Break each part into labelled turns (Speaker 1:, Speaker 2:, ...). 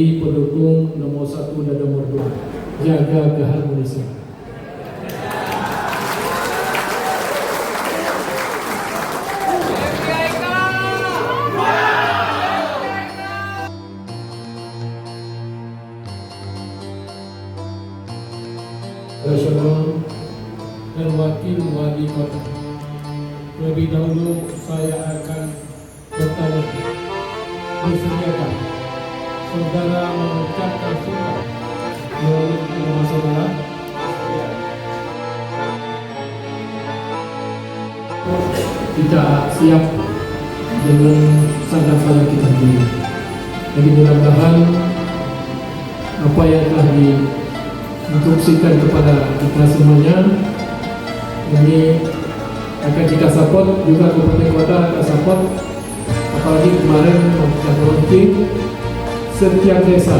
Speaker 1: lagi pendukung nomor 1 dan nomor 2. Jaga keharmonisan. Nasional dan Wakil Wali Kota. Lebih dahulu saya akan bertanya, bersediakah saudara mengucapkan sumpah menurut nama saudara? Kita siap dengan sangat-sangat kita pilih. Jadi mudah-mudahan apa yang telah diinstruksikan kepada kita semuanya ini akan kita support, juga Kabupaten Kota akan support. Apalagi kemarin kita berhenti setiap desa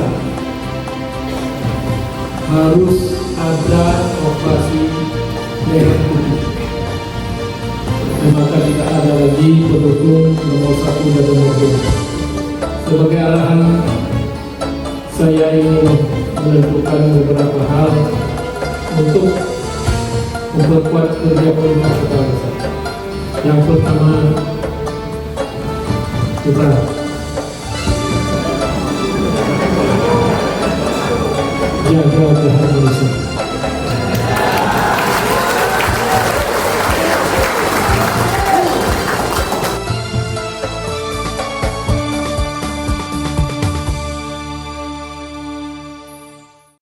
Speaker 1: harus ada operasi merah putih. Dan maka kita ada lagi pendukung nomor 1 dan nomor 2. Sebagai arahan, saya ingin menentukan beberapa hal untuk memperkuat kerja pemerintah Kota Desa. Yang pertama, kita jaga keharmonisan.